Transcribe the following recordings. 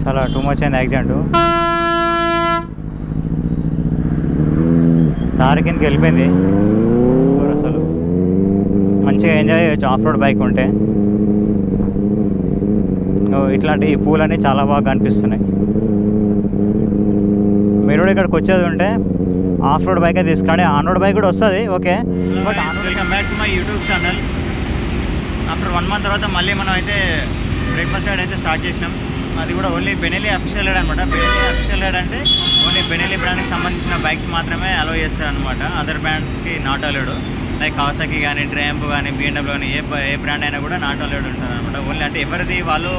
చాలా too much అయింది accident. దారి కిందకి వెళ్ళిపోయింది. అసలు మంచిగా ఎంజాయ్ చేయొచ్చు ఆఫ్ రోడ్ బైక్ ఉంటే. ఇట్లాంటి పూలన్నీ చాలా బాగా కనిపిస్తున్నాయి. మీరు కూడా ఇక్కడికి వచ్చేది ఉంటే ఆఫ్ రోడ్ బైకే తీసుకోండి. ఆన్ రోడ్ బైక్ కూడా వస్తుంది, okay. But welcome back to my YouTube channel. After 1 month తర్వాత మళ్ళీ మనం అయితే బ్రేక్ఫాస్ట్ రైడ్ అయితే స్టార్ట్ చేసినాం. అది కూడా ఓన్లీ బెనెలీ అఫీషియల్ రైడ్ అనమాట. బెనెలీ అఫీషియల్ రైడ్ అంటే ఓన్లీ బెనెలీ బ్రాండ్కి సంబంధించిన బైక్స్ మాత్రమే అలో చేస్తారనమాట. అదర్ బ్రాండ్స్కి నాట్ అలౌడ్. లైక్ కవాసాకి కానీ, ట్రయంఫ్ కానీ, BMW కానీ ఏ బ్రాండ్ అయినా కూడా నాట్ అలౌడ్ ఉంటుంది అనమాట. ఓన్లీ అంటే ఎవరిది వాళ్ళు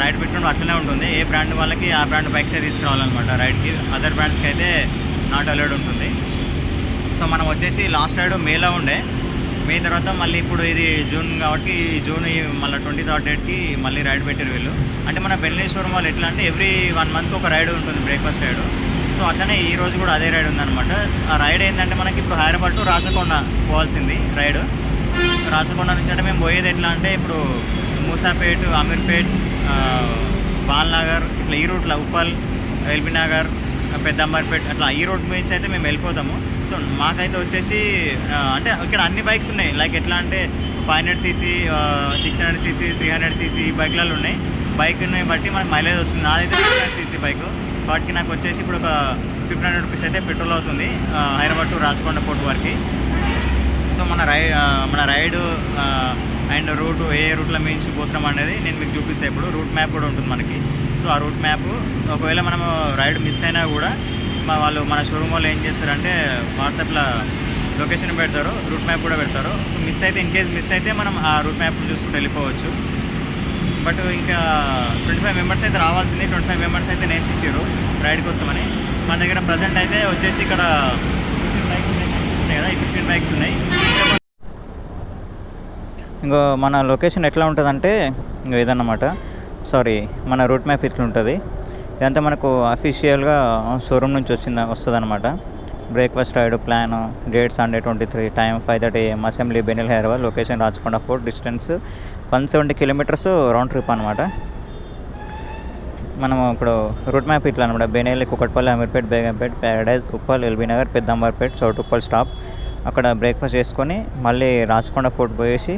రైడ్ పెట్టుకుంటూ అట్లనే ఉంటుంది. ఏ బ్రాండ్ వాళ్ళకి ఆ బ్రాండ్ బైక్సే తీసుకురావాలన్నమాట రైడ్కి. అదర్ బ్రాండ్స్కి అయితే నాట్ అలౌడ్ ఉంటుంది. సో మనం వచ్చేసి లాస్ట్ రైడ్ మేలో ఉండే. మే తర్వాత మళ్ళీ ఇప్పుడు ఇది జూన్ కాబట్టి జూన్ మళ్ళీ 23rd డేట్కి మళ్ళీ రైడ్ పెట్టారు వీళ్ళు. అంటే మన బెనెలీ షోరూమ్ వాళ్ళు ఎట్లా అంటే ఎవ్రీ 1 month ఒక రైడ్ ఉంటుంది, బ్రేక్ఫాస్ట్ రైడ్. సో అట్లనే ఈ రోజు కూడా అదే రైడ్ ఉందన్నమాట. ఆ రైడ్ ఏంటంటే మనకి ఇప్పుడు హైదరాబాద్ టు రాచకొండ పోవాల్సింది రైడ్. రాచకొండ నుంచి అంటే మేము పోయేది ఎట్లా అంటే ఇప్పుడు మూసాపేట్, అమీర్పేట్, బాల్నగర్ ఇట్లా ఈ రూట్లో ఉప్పల్, ఎల్బీ నగర్, పెద్దంబర్పేట్ అట్లా ఈ రోడ్ నుంచి అయితే మేము వెళ్ళిపోతాము. సో మాకైతే వచ్చేసి అంటే ఇక్కడ అన్ని బైక్స్ ఉన్నాయి. లైక్ ఎట్లా అంటే 500cc, 600cc, 300cc బైక్లలో ఉన్నాయి. బైక్ని బట్టి మనకు మైలేజ్ వస్తుంది. నాదైతే 600cc బైక్. వాటికి నాకు వచ్చేసి ఇప్పుడు ఒక 1500 రూపీస్ అయితే పెట్రోల్ అవుతుంది హైదరాబాద్ టు రాచకొండ పోర్ట్ వరకు. సో మన రైడ్ అండ్ రూట్ ఏ రూట్లో మించి పోతున్నాం అనేది నేను మీకు చూపిస్తాను. ఇప్పుడు రూట్ మ్యాప్ కూడా ఉంటుంది మనకి. సో ఆ రూట్ మ్యాప్ ఒకవేళ మనము రైడ్ మిస్ అయినా కూడా వాళ్ళు మన షోరూమ్ వాళ్ళు ఏం చేస్తారంటే వాట్సాప్లో లొకేషన్ పెడతారు, రూట్ మ్యాప్ కూడా పెడతారు. మిస్ అయితే ఇన్కేస్ మిస్ అయితే మనం ఆ రూట్ మ్యాప్ చూసుకుంటూ వెళ్ళిపోవచ్చు. బట్ ఇంకా 25 మెంబర్స్ అయితే రావాల్సింది. 25 మెంబర్స్ అయితే నేమ్స్ ఇచ్చారు రైడ్ కోసమని. మన దగ్గర ప్రజెంట్ అయితే వచ్చేసి ఇక్కడ 15 బైక్స్ ఉన్నాయి కదా, ఈ 15 బైక్స్ ఉన్నాయి. ఇంకో మన లొకేషన్ ఎట్లా ఉంటుందంటే ఇంకో ఇదన్నమాట. మన రూట్ మ్యాప్ ఇట్లా ఉంటుంది. ఇదంతా మనకు అఫీషియల్గా షోరూమ్ నుంచి వస్తుంది అనమాట. Breakfast ride plan, date Sunday 23, time 5:30 AM, assembly Benelli Hyderabad, location Rachakonda fort, distance 170 kilometers round trip అనమాట. మనం ఇప్పుడు రూట్ మ్యాప్ ఇట్లా అనమాట. Benelli, Kukatpally, Ameerpet, Begumpet, Paradise, Uppal, LB Nagar, Peddamberpet, Choutuppal stop. అక్కడ బ్రేక్ఫాస్ట్ చేసుకొని మళ్ళీ రాచకొండ ఫోర్ట్ పోయేసి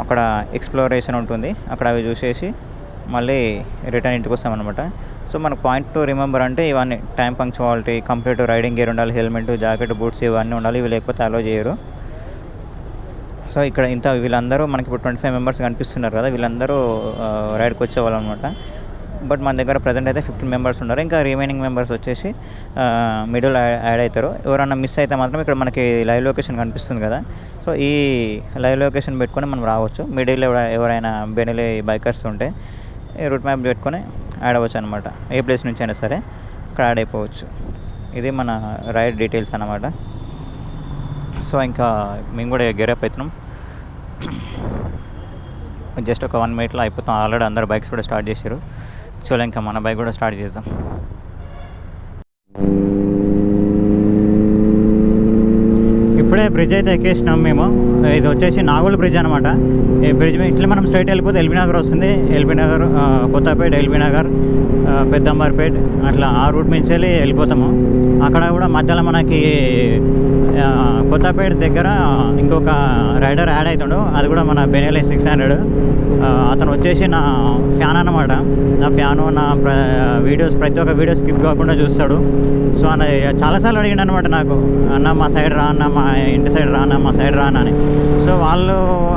అక్కడ ఎక్స్ప్లోరేషన్ ఉంటుంది, అక్కడ అవి చూసేసి మళ్ళీ రిటర్న్ ఇంటికి వస్తామన్నమాట. సో మనకు పాయింట్ టు రిమెంబర్ అంటే ఇవన్నీ time punctuality, complete riding gear ఉండాలి, హెల్మెట్, జాకెట్, బూట్స్ ఇవన్నీ ఉండాలి. ఇవి లేకపోతే అలో చేయరు. సో ఇక్కడ వీళ్ళందరూ మనకి ఇప్పుడు 25 మెంబర్స్ కనిపిస్తున్నారు కదా, వీళ్ళందరూ రైడ్కి వచ్చేవాళ్ళు అనమాట. బట్ మన దగ్గర ప్రజెంట్ అయితే 15 మెంబర్స్ ఉన్నారు. ఇంకా రిమైనింగ్ మెంబర్స్ వచ్చేసి మిడిల్ యాడ్ అవుతారు. ఎవరన్నా మిస్ అయితే మాత్రం ఇక్కడ మనకి లైవ్ లొకేషన్ కనిపిస్తుంది కదా, సో ఈ లైవ్ లొకేషన్ పెట్టుకొని మనం రావచ్చు. మిడిల్ ఎవరైనా బెనెలీ బైకర్స్ ఉంటే ఈ రూట్ మ్యాప్ పెట్టుకొని యాడ్ అవ్వచ్చు అనమాట. ఏ ప్లేస్ నుంచి అయినా సరే అక్కడ యాడ్ అయిపోవచ్చు. ఇది మన రైడ్ డీటెయిల్స్ అన్నమాట. సో ఇంకా మేము కూడా గెరప్ అవుతున్నాం. జస్ట్ ఒక 1 minute అయిపోతాం. ఆల్రెడీ అందరు బైక్స్ కూడా స్టార్ట్ చేశారు. సో ఇంకా మన బైక్ కూడా స్టార్ట్ చేద్దాం. ఇప్పుడే బ్రిడ్జ్ అయితే ఎక్కేసినాం మేము. ఇది వచ్చేసి నాగోల్ బ్రిడ్జ్ అనమాట. ఈ బ్రిడ్జ్ ఇట్లా మనం స్ట్రైట్ వెళ్ళిపోతే ఎల్బీ నగర్ వస్తుంది. ఎల్బీ నగర్, కొత్తపేట, ఎల్బీ నగర్, పెద్దంబర్పేట్ అట్లా ఆ రూట్ నుంచి వెళ్ళిపోతాము. అక్కడ కూడా మధ్యలో మనకి కొత్తపేట దగ్గర ఇంకొక రైడర్ యాడ్ అవుతాడు. అది కూడా మన బెనెలీ 600. అతను వచ్చేసి నా ఫ్యాన్ అన్నమాట. నా ఫ్యాను, నా వీడియోస్ ప్రతి ఒక్క వీడియో స్కిప్ కాకుండా చూస్తాడు. సో అన్న చాలాసార్లు అడిగాడు అనమాట నాకు, అన్న మా సైడ్ రా అన్న, మా ఇంటి సైడ్ రా అన్న, మా సైడ్ రా అని. సో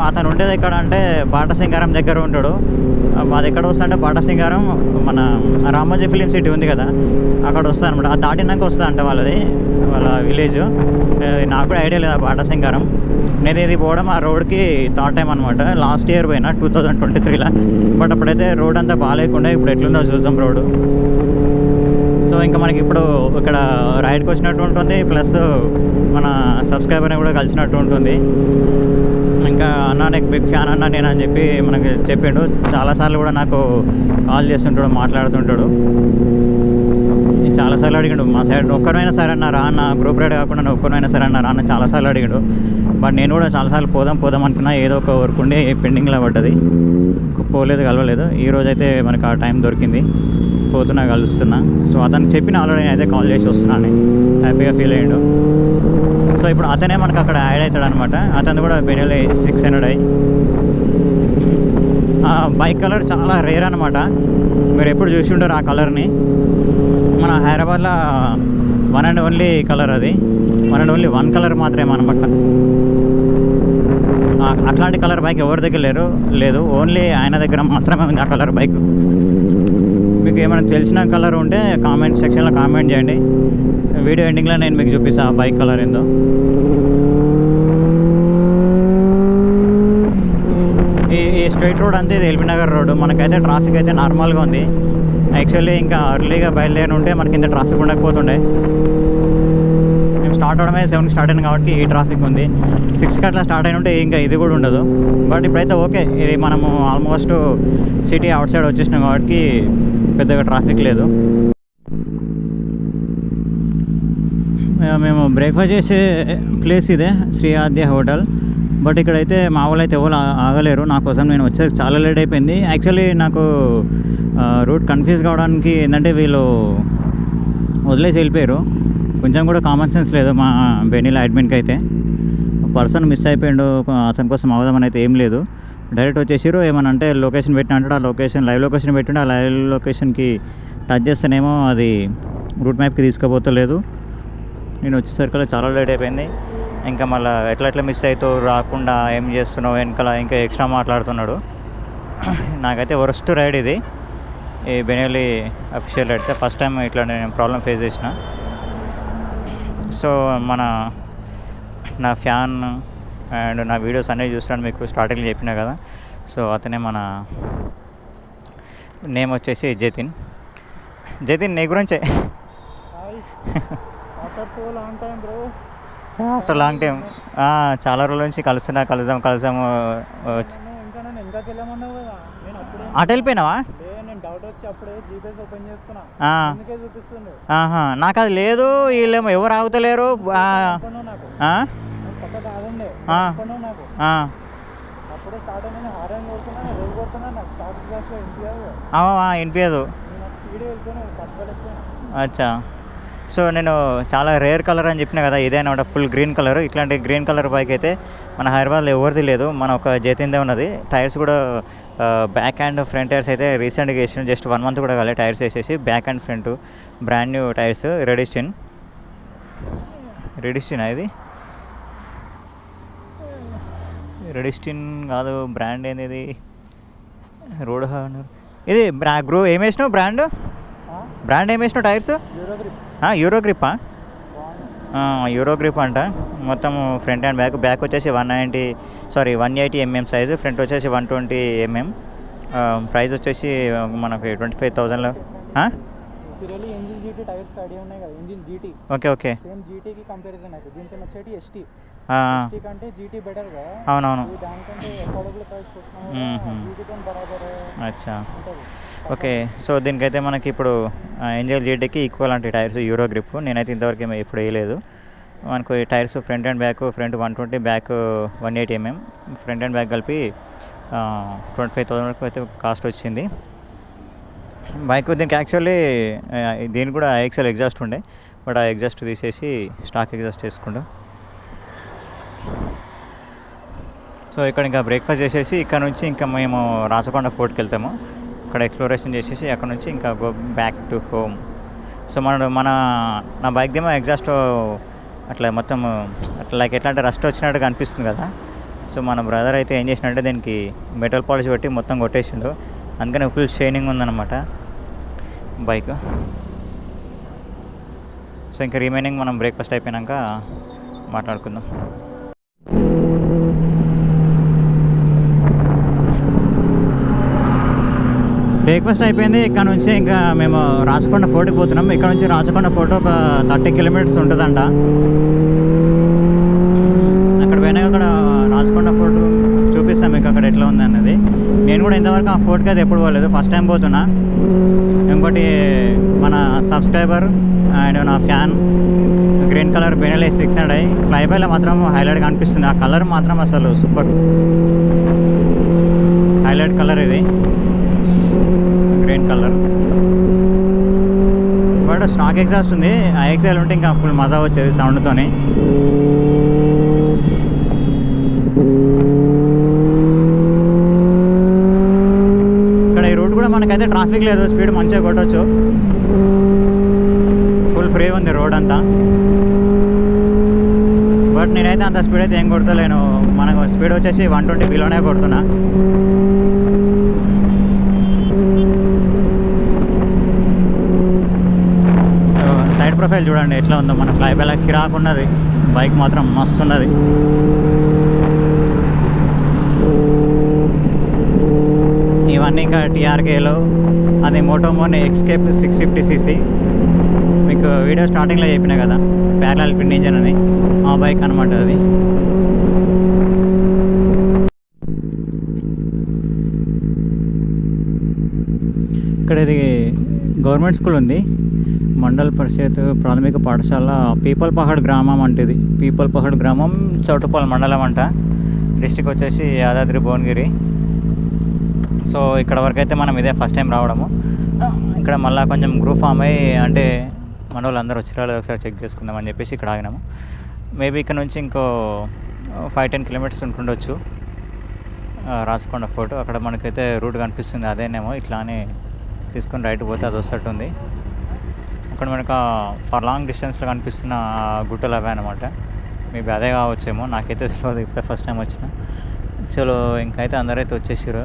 అతను ఉండేది ఎక్కడ అంటే బాటసింగారం దగ్గర ఉంటాడు. అది ఎక్కడ వస్తా అంటే బాటసింగారం మన రామోజీ ఫిలిం సిటీ ఉంది కదా, అక్కడ వస్తా అనమాట. అది దాటినాక వస్తా అంటే వాళ్ళ విలేజ్. నాకు కూడా ఐడియా లేదు బాటసింగారం. నేను ఇది పోవడం ఆ రోడ్కి థర్డ్ టైం అనమాట. లాస్ట్ ఇయర్ పోయినా 2023లో. బట్ అప్పుడైతే రోడ్ అంతా బాగాలేకుండా, ఇప్పుడు ఎట్లుందో చూద్దాం రోడ్డు. సో ఇంకా మనకి ఇప్పుడు ఇక్కడ రైడ్కి వచ్చినట్టు ఉంటుంది, ప్లస్ మన సబ్స్క్రైబర్ని కూడా కలిసినట్టు ఉంటుంది. ఇంకా అన్న నీకు బిగ్ ఫ్యాన్ అన్న నేను అని చెప్పి మనకి చెప్పిండు. చాలాసార్లు కూడా నాకు కాల్ చేస్తుంటాడు, మాట్లాడుతుంటాడు. చాలాసార్లు అడిగాడు మా సైడ్ ఒక్కరైనా సరే అన్న రా అన్న, గ్రూప్ రైడ్ కాకుండా ఒక్కరైనా సరే అన్న రా అన్న చాలాసార్లు అడిగాడు. బట్ నేను కూడా చాలాసార్లు పోదాం అనుకున్నా, ఏదో ఒక వర్క్ ఉండి పెండింగ్లో పడ్డది. పోలేదు, కలవలేదు. ఈరోజు అయితే మనకు ఆ టైం దొరికింది, పోతున్నా, కలుస్తున్నా. సో అతనికి చెప్పిన ఆల్రెడీ నేను అయితే కాల్ చేసి వస్తున్నాను, హ్యాపీగా ఫీల్ అయ్యాడు. సో ఇప్పుడు అతనే మనకు అక్కడ యాడ్ అవుతాడు అనమాట. అతను కూడా బెనెలీ 600i. బైక్ కలర్ చాలా రేర్ అనమాట, మీరు ఎప్పుడు చూసి ఉంటారు ఆ కలర్ని. మన హైదరాబాద్లో వన్ అండ్ ఓన్లీ కలర్ అది, one and only one colour మాత్రమే అనమాట. అట్లాంటి కలర్ బైక్ ఎవరి దగ్గర లేదు, ఓన్లీ ఆయన దగ్గర మాత్రమే ఉంది ఆ కలర్ బైక్. మీకు ఏమైనా తెలిసిన కలర్ ఉంటే కామెంట్ సెక్షన్లో కామెంట్ చేయండి, వీడియో ఎండింగ్లో నేను మీకు చూపిస్తాను ఆ బైక్ కలర్ ఏందో. ఈ స్ట్రైట్ రోడ్ అంతే, ఇది ఎల్బీ నగర్ రోడ్. మనకైతే ట్రాఫిక్ అయితే నార్మల్గా ఉంది. యాక్చువల్లీ ఇంకా అర్లీగా బయలుదేరి ఉంటే మనకి ఇంత ట్రాఫిక్ ఉండకపోతుండే. మేము స్టార్ట్ అవడమే 7కి స్టార్ట్ అయింది కాబట్టి ఈ ట్రాఫిక్ ఉంది. 6కి అట్లా స్టార్ట్ అయిన ఉంటే ఇంకా ఇది కూడా ఉండదు. బట్ ఇప్పుడైతే ఓకే, ఇది మనము ఆల్మోస్ట్ సిటీ అవుట్ సైడ్ వచ్చేసినాం కాబట్టి పెద్దగా ట్రాఫిక్ లేదు. మేము బ్రేక్ఫాస్ట్ చేసే ప్లేస్ ఇదే, శ్రీ ఆద్య హోటల్. బట్ ఇక్కడైతే మా వాళ్ళు అయితే ఎవరు ఆగలేరు నా కోసం. నేను వచ్చేసరికి చాలా లేట్ అయిపోయింది. యాక్చువల్లీ నాకు రూట్ కన్ఫ్యూజ్ కావడానికి ఏంటంటే వీళ్ళు వదిలేసి వెళ్ళిపోయారు. కొంచెం కూడా కామన్ సెన్స్ లేదు మా బెనీలా అడ్మిన్కి అయితే. పర్సన్ మిస్ అయిపోయాడు, అతని కోసం అవదామని అయితే ఏం లేదు. డైరెక్ట్ వచ్చేసారు. ఏమన్నా అంటే లొకేషన్ పెట్టిన అంటే ఆ లొకేషన్ లైవ్ లొకేషన్ పెట్టిండే, ఆ లైవ్ లొకేషన్కి టచ్ చేస్తేనేమో అది రూట్ మ్యాప్కి తీసుకుపోతలేదు. నేను వచ్చేసరికి చాలా లేట్ అయిపోయింది. ఇంకా మళ్ళీ ఎట్లా మిస్ అవుతావు, రాకుండా ఏం చేస్తున్నావు వెనకాల ఇంకా ఎక్స్ట్రా మాట్లాడుతున్నాడు. నాకైతే వరస్ట్ రైడ్ ఇది, ఈ Benelli official ride. First time ఇట్లా నేను ప్రాబ్లం ఫేస్ చేసిన. సో నా ఫ్యాన్ అండ్ నా వీడియోస్ అన్నీ చూస్తున్నాను, మీకు స్టార్టింగ్లో చెప్పినా కదా. సో అతనే మన నేమ్ వచ్చేసి జతిన్. నీ గురించే. ఆఫ్టర్ లాంగ్ టైం, చాలా రోజుల నుంచి కలుసాము. అటు వెళ్ళిపోయినావా? నాకు అది లేదు, వీళ్ళేమో ఎవరు ఆగుతలేరు. వినిపించదు. అచ్చా. సో నేను చాలా రేర్ కలర్ అని చెప్పినా కదా, ఇదే అనమాట, ఫుల్ గ్రీన్ కలర్. ఇట్లాంటి గ్రీన్ కలర్ బైక్ అయితే మన హైదరాబాద్లో ఎవరిది లేదు, మన ఒక జతిన్దే ఉన్నది. టైర్స్ కూడా బ్యాక్ అండ్ ఫ్రంట్ టైర్స్ అయితే రీసెంట్గా వేసిన, జస్ట్ 1 month కూడా కాలే టైర్స్ వేసేసి. Back and front brand new tyres. రెడిస్టిన్ ఇది రెడిస్టిన్ కాదు, బ్రాండ్ ఏంది ఇది, రోడ్ హార్నర్ ఇది. ఏం వేసినావు బ్రాండ్ ఏం వేసినావు టైర్స్? యూరో గ్రిప్ అంట. మొత్తం ఫ్రంట్ అండ్ బ్యాక్ వచ్చేసి 180 mm సైజు, ఫ్రంట్ వచ్చేసి 120 mm. ప్రైస్ వచ్చేసి మనకి 25,000లో. ఓకే. అవునవును. అచ్చా, ఓకే. సో దీనికైతే మనకి ఇప్పుడు ఎన్జిఎల్ జీటీకి ఈక్వల్ అంటే టైర్స్ యూరో గ్రిప్. నేనైతే ఇంతవరకు ఎప్పుడు వేయలేదు. మనకు ఈ tyres front and back, front 120, back 180 mm. Front and back కలిపి 25,000 వరకు అయితే కాస్ట్ వచ్చింది బైక్. దీనికి యాక్చువల్లీ దీనికి కూడా ఐఎక్స్ఎల్ ఎగ్జాస్ట్ ఉండే, బట్ ఆ ఎగ్జాస్ట్ తీసేసి స్టాక్ ఎగ్జాస్ట్ వేసుకుంటాం. సో ఇక్కడ ఇంకా బ్రేక్ఫాస్ట్ చేసేసి ఇక్కడ నుంచి ఇంకా మేము రాచకొండ ఫోర్ట్కి వెళ్తాము. అక్కడ ఎక్స్ప్లోరేషన్ చేసేసి అక్కడ నుంచి ఇంకా go back to home. So నా బైక్ దేమో ఎగ్జాస్ట్ అట్లా మొత్తం అట్లా లైక్ ఎట్లా అంటే రస్ట్ వచ్చినట్టుగా అనిపిస్తుంది కదా. సో మన బ్రదర్ అయితే ఏం చేసినట్టే దీనికి మెటల్ పాలిష్ పెట్టి మొత్తం కొట్టేసిండు, అందుకని ఫుల్ షైనింగ్ ఉందన్నమాట బైక్. సో ఇంకా రిమైనింగ్ మనం బ్రేక్ఫాస్ట్ అయిపోయాక మాట్లాడుకుందాం. బ్రేక్ఫాస్ట్ అయిపోయింది. ఇక్కడ నుంచి ఇంకా మేము రాచకొండ ఫోర్ట్కి పోతున్నాం. ఇక్కడ నుంచి రాచకొండ ఫోర్ట్ ఒక 30 kilometers ఉంటుందంట. అక్కడ పోయినాక అక్కడ రాచకొండ ఫోర్ట్ చూపిస్తాం మీకు అక్కడ ఎట్లా ఉంది అన్నది. నేను కూడా ఇంతవరకు ఆ ఫోర్ట్కి అయితే ఎప్పుడు పోలేదు, ఫస్ట్ టైం పోతున్నా. ఇంకోటి మన సబ్స్క్రైబర్ అండ్ నా fan green colour Benelli 600i ఫ్లైబైలో మాత్రం హైలైట్గా అనిపిస్తుంది. ఆ కలర్ మాత్రం అసలు సూపర్. హైలైట్ కలర్ ఇది, green colour. But stock exhaust ఉంది, ఐఎక్స్ఎల్ ఉంటే ఇంకా ఫుల్ మజా వచ్చేది సౌండ్తోని. ఇక్కడ ఈ రూట్ కూడా మనకైతే ట్రాఫిక్ లేదు, స్పీడ్ మంచిగా కొట్టచ్చు, ఫుల్ ఫ్రీ ఉంది రోడ్ అంతా. బట్ నేనైతే అంత స్పీడ్ అయితే ఏం కొడతలేను, మనకు స్పీడ్ వచ్చేసి 120 బిలోనే కొడుతున్నా. సైడ్ ప్రొఫైల్ చూడండి ఎట్లా ఉందో, మన ఫ్లై బ్యాక్ కిరాకున్నది, బైక్ మాత్రం మస్తు ఉన్నది. ఇవన్నీ ఇంకా టీఆర్కేలో, అది మోటోమోన్ ఎక్స్కేప్ 650cc. మీకు వీడియో స్టార్టింగ్లో చెప్పినా కదా, ప్యారలల్ ట్విన్ ఇంజన్ అని, ఆ బైక్ అనమాట అది. ఇక్కడ ఇది గవర్నమెంట్ స్కూల్ ఉంది, మండల్ పరిషత్ ప్రాథమిక పాఠశాల, పీపల్ పహాడ్ గ్రామం అంటే ఇది. పీపల్ పహాడ్ గ్రామం, చౌటుప్పల్ మండలం అంట. డిస్టిక్ వచ్చేసి యాదాద్రి భువనగిరి. సో ఇక్కడ వరకు అయితే మనం ఇదే ఫస్ట్ టైం రావడము. ఇక్కడ మళ్ళీ కొంచెం గ్రూప్ ఫామ్ అయ్యి, అంటే మన వాళ్ళందరూ వచ్చిరాలో ఒకసారి చెక్ చేసుకుందామని చెప్పేసి ఇక్కడ ఆగినాము. మేబీ ఇక్కడ నుంచి ఇంకో 5-10 కిలోమీటర్స్ ఉంటుండొచ్చు రాచకొండ ఫోర్ట్. అక్కడ మనకైతే రూట్ కనిపిస్తుంది, అదేనేమో. ఇట్లా అని తీసుకొని రైట్ పోతే అది వస్తట్టుంది. అక్కడ మనకు ఫర్ లాంగ్ డిస్టెన్స్లో కనిపిస్తున్న గుట్టలు అవే అనమాట. మేబీ అదే కావచ్చేమో, నాకైతే తెలియదు, ఇప్పుడే ఫస్ట్ టైం వచ్చిన. చలో ఇంకైతే అందరైతే వచ్చేసారు.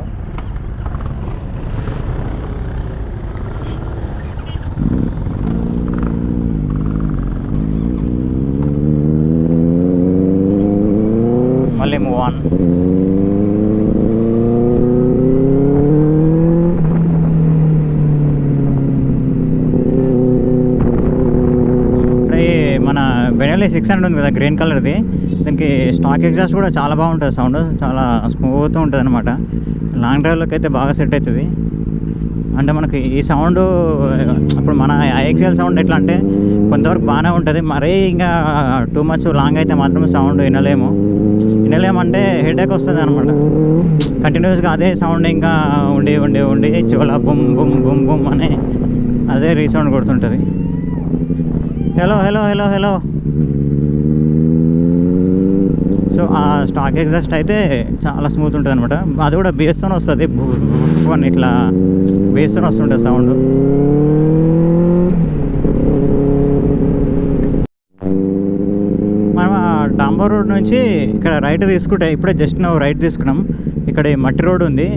మళ్ళీ మూవ్ ఆన్. మన బెనెల్లీ 600 ఉంది కదా, గ్రీన్ కలర్ది, దీనికి స్టాక్ ఎగ్జాస్ట్ కూడా చాలా బాగుంటుంది, సౌండ్ చాలా స్మూత్గా ఉంటుంది అనమాట. లాంగ్ డ్రైవ్లోకి అయితే బాగా సెట్ అవుతుంది. అంటే మనకి ఈ సౌండ్ ఇప్పుడు మన ఐఎక్స్ఎల్ సౌండ్ ఎట్లా అంటే కొంతవరకు బాగానే ఉంటుంది, మరీ ఇంకా టూ మచ్ లాంగ్ అయితే మాత్రం సౌండ్ వినలేమంటే హెడేక్ వస్తుంది అనమాట. కంటిన్యూస్గా అదే సౌండ్ ఇంకా ఉండి చెవుల బుమ్ బుమ్ బుమ్ బుమ్ అని అదే రీసౌండ్ కొడుతుంటుంది. Hello hello hello hello. So ఆ స్టాక్ ఎగ్జాస్ట్ అయితే చాలా స్మూత్ ఉంటుంది అనమాట. అది కూడా బేస్తో వస్తుంది, అని ఇట్లా బేస్తో వస్తుంటుంది సౌండ్. మనం డాంబర్ రోడ్ నుంచి ఇక్కడ రైట్ తీసుకుంటే, ఇప్పుడే జస్ట్ నువ్వు రైట్ తీసుకున్నాం, ఇక్కడ మట్టి రోడ్ ఉంది.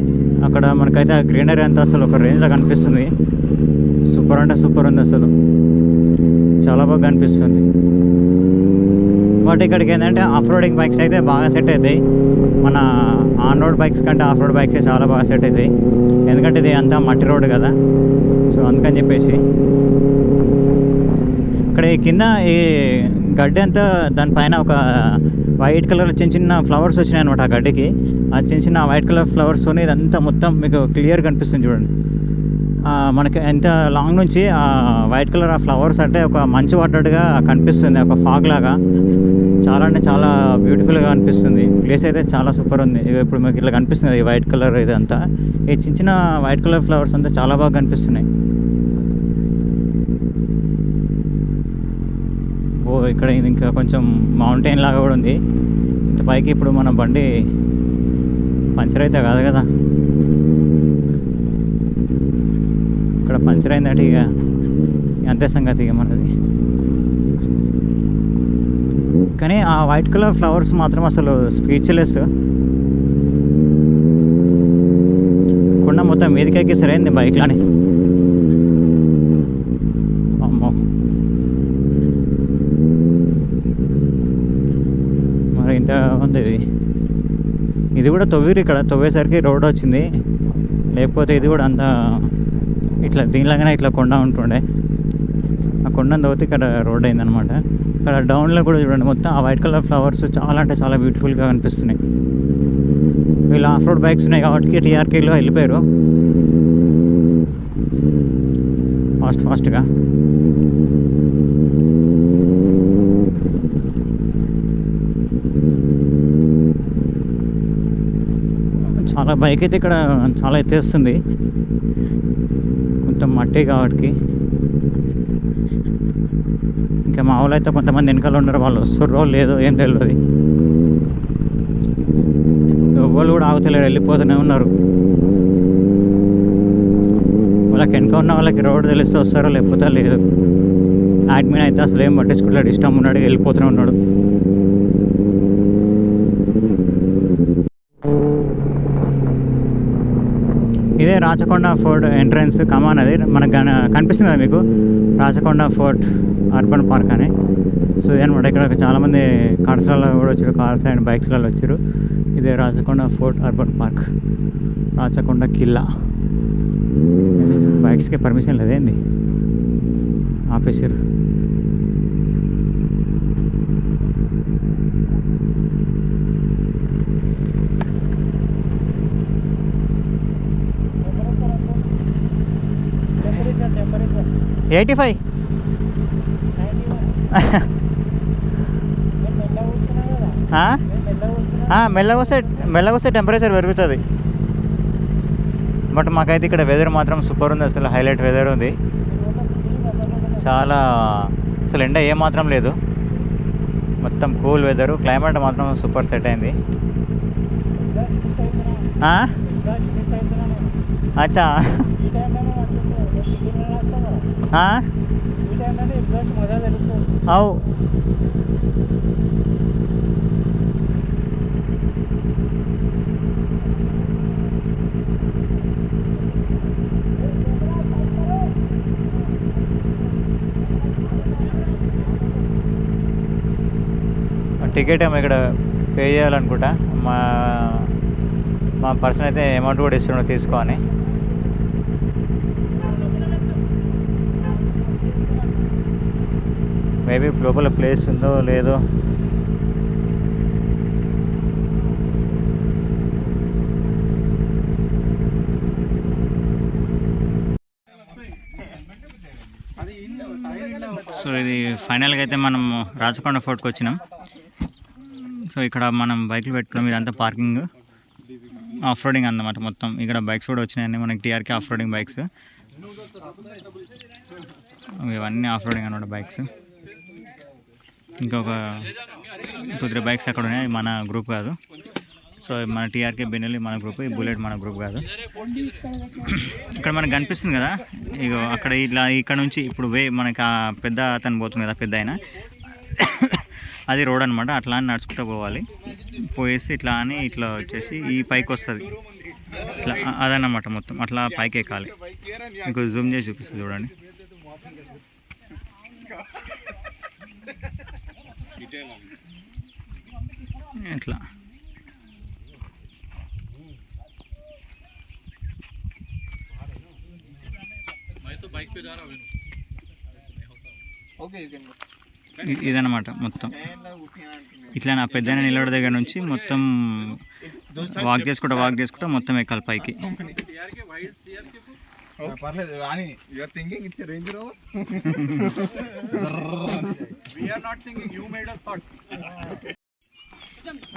అక్కడ మనకైతే ఆ గ్రీనరీ అంతా అసలు ఒక రేంజ్లో కనిపిస్తుంది. సూపర్ అంటే సూపర్ ఉంది, అసలు చాలా బాగా కనిపిస్తుంది. బట్ ఇక్కడికి ఏంటంటే ఆఫ్ రోడింగ్ బైక్స్ అయితే బాగా సెట్ అవుతాయి. మన ఆన్ రోడ్ బైక్స్ కంటే ఆఫ్ రోడ్ బైక్స్ చాలా బాగా సెట్ అవుతాయి, ఎందుకంటే ఇది అంతా మట్టి రోడ్ కదా. సో అందుకని చెప్పేసి ఇక్కడ ఈ కింద ఈ గడ్డి అంతా, దానిపైన ఒక వైట్ కలర్ చిన్న చిన్న ఫ్లవర్స్ వచ్చినాయి అనమాట. ఆ గడ్డికి ఆ చిన్న చిన్న వైట్ కలర్ ఫ్లవర్స్తోని ఇదంతా మొత్తం మీకు క్లియర్ కనిపిస్తుంది చూడండి. మనకి ఎంత లాంగ్ నుంచి ఆ వైట్ కలర్ ఆ ఫ్లవర్స్ అంటే ఒక మంచు పడ్డట్టుగా కనిపిస్తుంది, ఒక ఫాగ్ లాగా. చాలా అంటే చాలా బ్యూటిఫుల్గా అనిపిస్తుంది. ప్లేస్ అయితే చాలా సూపర్ ఉంది. ఇప్పుడు మీకు ఇట్లా కనిపిస్తుంది ఈ వైట్ కలర్, ఇదంతా ఈ చిన్న చిన్న వైట్ కలర్ ఫ్లవర్స్ అంతా చాలా బాగా కనిపిస్తున్నాయి. ఓ ఇక్కడ ఇది ఇంకా కొంచెం మౌంటైన్ లాగా కూడా ఉంది. ఇంత పైకి ఇప్పుడు మన బండి పంచర్ అయితే కాదు కదా. ఇక్కడ పంచర్ అయిందంటే ఇక అంతే సంగతి ఇక మనది. కానీ ఆ వైట్ కలర్ ఫ్లవర్స్ మాత్రం అసలు స్పీచ్లెస్. కొండ మొత్తం మీదికి సరైంది బైక్లోని. అమ్మో, మరి ఇంత ఉంది ఇది కూడా తవ్విరు. ఇక్కడ తవ్వేసరికి రోడ్ వచ్చింది, లేకపోతే ఇది కూడా అంత ఇట్లా దీనిలాగానే ఇట్లా కొండ ఉంటుండే. ఆ కొండను తవ్వితే ఇక్కడ రోడ్ అయిందనమాట. ఇక్కడ డౌన్లో కూడా చూడండి, మొత్తం ఆ వైట్ కలర్ ఫ్లవర్స్ చాలా అంటే చాలా బ్యూటిఫుల్గా కనిపిస్తున్నాయి. వీళ్ళు ఆఫ్ రోడ్ బైక్స్ ఉన్నాయి కాబట్టి టీఆర్కేలో వెళ్ళిపోయారు ఫాస్ట్గా. చాలా చాలా బైక్ అయితే ఇక్కడ చాలా ఎత్తేస్తుంది, కొంచెం మట్టి కాబట్టి. ఇంకా మా వాళ్ళు అయితే కొంతమంది వెనకాల ఉన్నారు, వాళ్ళు వస్తుర్రో లేదో ఏం తెలియదు. ఎవరు కూడా ఆగుతలేరు, వెళ్ళిపోతూనే ఉన్నారు. వాళ్ళకి వెనక ఉన్న వాళ్ళకి రోడ్డు తెలిస్తే వస్తారో లేకపోతే లేదు. అడ్మిన్ అయితే అసలు ఏం పట్టించుకుంటాడు, ఇష్టం ఉన్నాడు వెళ్ళిపోతూనే ఉన్నాడు. ఇదే రాచకొండ ఫోర్ట్ ఎంట్రన్స్ కమాన్, అది మనకు కనిపిస్తుంది కదా మీకు, రాచకొండ ఫోర్ట్ అర్బన్ పార్క్ అని. సో ఇదనమాట, ఇక్కడ చాలామంది కార్స్లలో కూడా వచ్చారు, కార్స్ అండ్ బైక్స్లలో వచ్చారు. ఇదే Rachakonda fort urban park, Rachakonda Killa. బైక్స్కి పర్మిషన్ లేదేంది, ఆపేసారు. $85. మెల్లగా వస్తే టెంపరేచర్ పెరుగుతుంది. బట్ మాకైతే ఇక్కడ వెదర్ మాత్రం సూపర్ ఉంది, అసలు హైలైట్ వెదర్ ఉంది. చాలా అసలు ఎండ ఏమాత్రం లేదు, మొత్తం కూల్ వెదరు. క్లైమేట్ మాత్రం సూపర్ సెట్ అయింది. అచ్చా అవు టికెట్ ఏమో ఇక్కడ పే చేయాలనుకుంటా. మా పర్సన్ అయితే అమౌంట్ కూడా ఇస్తున్నాడు తీసుకో అని. మేబీ లోపల ప్లేస్ ఉందో లేదో. సో ఇది ఫైనల్గా అయితే మనం రాచకొండ ఫోర్ట్కి వచ్చినాం. సో ఇక్కడ మనం బైక్లు పెట్టుకున్నాం, ఇదంతా పార్కింగ్, ఆఫ్ రోడింగ్ అన్నమాట మొత్తం. ఇక్కడ బైక్స్ కూడా వచ్చినాయండి మనకి, టీఆర్కే ఆఫ్ రోడింగ్ బైక్స్. ఇవన్నీ ఆఫ్ రోడింగ్ అన్నమాట బైక్స్. ఇంకొక 2-3 బైక్స్ అక్కడ ఉన్నాయి, మన గ్రూప్ కాదు. సో మన టీఆర్కే బెనెల్లి మన గ్రూప్, ఈ బుల్లెట్ మన గ్రూప్ కాదు. ఇక్కడ మనకు కనిపిస్తుంది కదా, ఇగో అక్కడ ఇట్లా ఇక్కడ నుంచి ఇప్పుడు మనకి ఆ పెద్ద అతను పోతుంది కదా, పెద్ద ఆయన, అది రోడ్ అనమాట. అట్లా అని నడుచుకుంటూ పోవాలి, పోయేసి ఇట్లా అని ఇట్లా వచ్చేసి ఈ పైకి వస్తుంది, ఇట్లా అదన్నమాట మొత్తం. అట్లా పైకి ఎక్కాలి. మీకు జూమ్ చేసి చూపిస్తుంది చూడండి. ఇట్లా ఇదన్నమాట మొత్తం. ఇట్లా నా పెద్ద నిలబడి దగ్గర నుంచి మొత్తం వాక్ చేసుకుంటా మొత్తం ఎక్కాలి పైకి.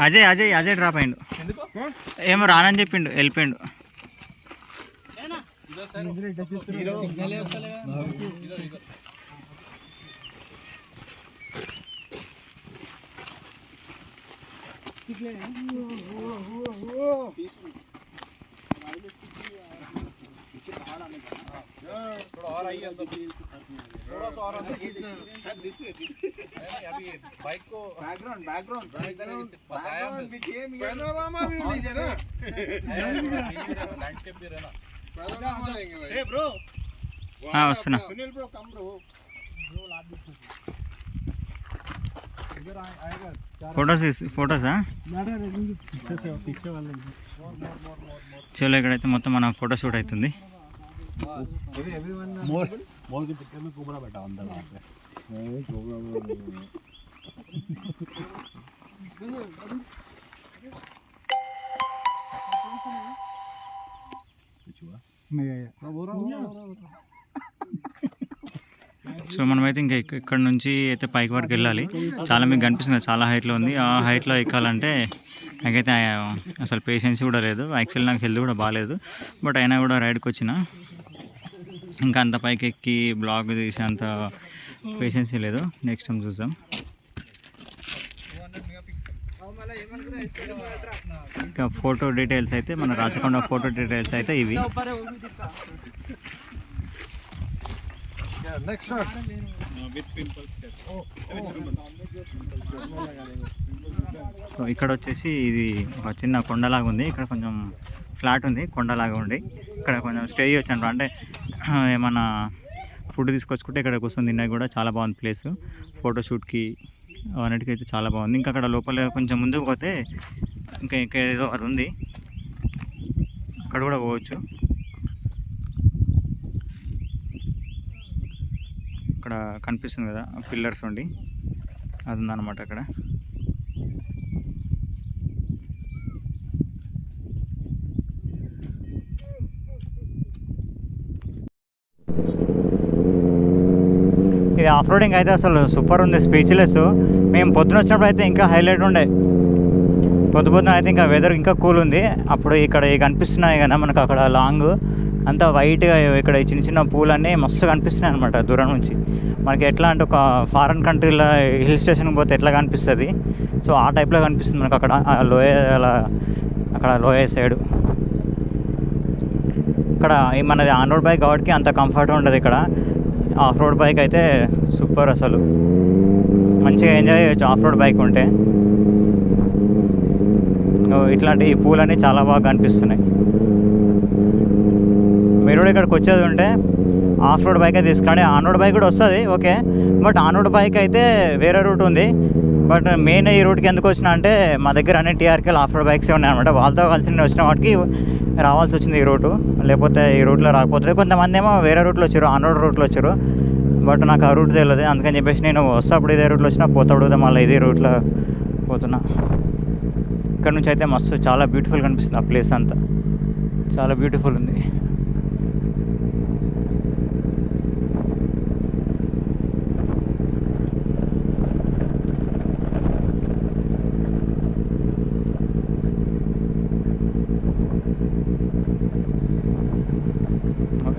అజయ్ డ్రాప్ అయ్యిండు, ఏమో రానని చెప్పిండు, వెళ్ళిపోయిండు. వస్తున్నా. ఫొటోసా చలో. ఇక్కడైతే మొత్తం మన ఫోటో షూట్ అవుతుంది. సో మనమైతే ఇంకా ఇక్కడ నుంచి అయితే పైకి వరకు వెళ్ళాలి. చాలా మీకు కనిపిస్తుంది, చాలా హైట్లో ఉంది. ఆ హైట్లో ఎక్కాలంటే నాకైతే అసలు పేషెన్స్ కూడా లేదు, యాక్చువల్లీ నాకు హెల్త్ కూడా బాగాలేదు, బట్ అయినా కూడా రైడ్కి వచ్చిన. ఇంకా అంత పైకి ఎక్కి బ్లాగ్ తీసి అంత పేషెన్స్ లేదు. నెక్స్ట్ టైం చూద్దాం. ఇంకా ఫోటో డీటెయిల్స్ అయితే మన రాచకొండ ఫోటో డీటెయిల్స్ అయితే ఇవి. సో ఇక్కడ వచ్చేసి ఇది ఒక చిన్న కొండలాగా ఉంది. ఇక్కడ కొంచెం ఫ్లాట్ ఉంది, కొండలాగా ఉండి ఇక్కడ కొంచెం స్టే చేయొచ్చు అనమాట. అంటే ఏమన్నా ఫుడ్ తీసుకొచ్చుకుంటే ఇక్కడ కూర్చొని తిన్నది కూడా చాలా బాగుంది ప్లేస్. ఫోటోషూట్కి అన్నిటికైతే చాలా బాగుంది. ఇంకా అక్కడ లోపల కొంచెం ముందుకు పోతే ఇంకా ఏదో అది ఉంది, అక్కడ కూడా పోవచ్చు. అక్కడ కనిపిస్తుంది కదా పిల్లర్స్ ఉండి, అది ఉందన్నమాట అక్కడ. ఇది ఆఫ్ రోడింగ్ అయితే అసలు సూపర్ ఉంది, స్పీచ్లెస్. మేము పొద్దున వచ్చినప్పుడు అయితే ఇంకా హైలైట్ ఉండే, పొద్దున అయితే ఇంకా వెదర్ ఇంకా కూల్ ఉంది. అప్పుడు ఇక్కడ కనిపిస్తున్నాయి కదా మనకు అక్కడ లాంగ్ అంతా వైట్గా, ఇక్కడ చిన్న చిన్న పూలన్నీ మస్తు కనిపిస్తున్నాయి అనమాట దూరం నుంచి. మనకి ఎట్లా అంటే ఒక ఫారెన్ కంట్రీలో హిల్ స్టేషన్కి పోతే ఎట్లా కనిపిస్తుంది, సో ఆ టైప్లో కనిపిస్తుంది మనకు అక్కడ లోయ, అక్కడ లోయ సైడు. ఇక్కడ మనది ఆన్ రోడ్ బైక్ కాబట్టి అంత కంఫర్ట్ ఉండదు. ఇక్కడ ఆఫ్ రోడ్ బైక్ అయితే సూపర్, అసలు మంచిగా ఎంజాయ్ చేయొచ్చు ఆఫ్ రోడ్ బైక్ ఉంటే. ఇట్లాంటి ఈ పూలన్నీ చాలా బాగా కనిపిస్తున్నాయి. మీరు కూడా ఇక్కడికి వచ్చేది ఉంటే ఆఫ్ రోడ్ బైక్ అయితే తీసుకోండి. ఆన్ రోడ్ బైక్ కూడా వస్తుంది okay, but on road bike అయితే వేరే రూట్ ఉంది. బట్ మెయిన్ ఈ రూట్కి ఎందుకు వచ్చినా అంటే మా దగ్గర అన్ని టీఆర్కేలు ఆఫ్ రోడ్ బైక్సే ఉన్నాయి అనమాట. వాళ్ళతో కలిసి నేను వచ్చిన వాటికి రావాల్సి వచ్చింది ఈ రూటు, లేకపోతే ఈ రూట్లో రాకపోతే. కొంతమంది ఏమో వేరే రూట్లో వచ్చారు, ఆన్ రోడ్ రూట్లో వచ్చారు, బట్ నాకు ఆ రూట్ తెలియదు. అందుకని చెప్పేసి నేను వస్తాప్పుడు ఇదే రూట్లో వచ్చినా, పోతాడు మళ్ళీ ఇదే రూట్లో పోతున్నా. ఇక్కడ నుంచి అయితే మస్తు చాలా బ్యూటిఫుల్ కనిపిస్తుంది ఆ ప్లేస్ అంతా, చాలా బ్యూటిఫుల్ ఉంది.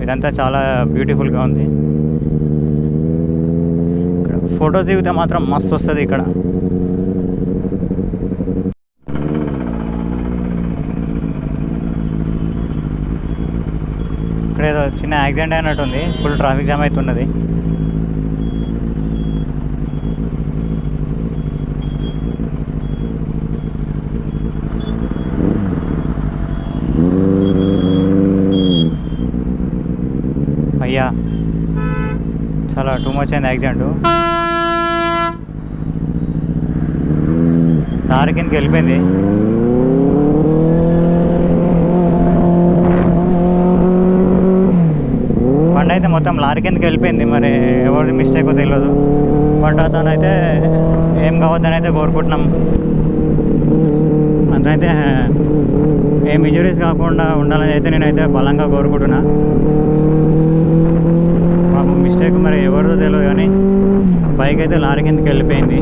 ఇదంతా చాలా బ్యూటిఫుల్గా ఉంది. ఇక్కడ ఫొటోస్ దిగితే మాత్రం మస్తు వస్తుంది. ఇక్కడ ఇక్కడ ఏదో చిన్న యాక్సిడెంట్ అయినట్టుంది, ఫుల్ ట్రాఫిక్ జామ్ అవుతున్నది. అయ్యా చాలా టూ మచ్ అయింది యాక్సిడెంట్. దారి కిందకి వెళ్ళిపోయింది. బండి అయితే మొత్తం లారీ కిందకి వెళ్ళిపోయింది. మరి ఎవరిది మిస్టేక్ తెలియదు, బట్ అతనైతే ఏం కావద్దని అయితే కోరుకుంటున్నాం. అతనైతే ఏం ఇంజురీస్ కాకుండా ఉండాలని అయితే నేనైతే బలంగా కోరుకుంటున్నా. మిస్టేక్ మరి ఎవరిదో తెలియదు కానీ బైక్ అయితే లారీ కిందకి వెళ్ళిపోయింది.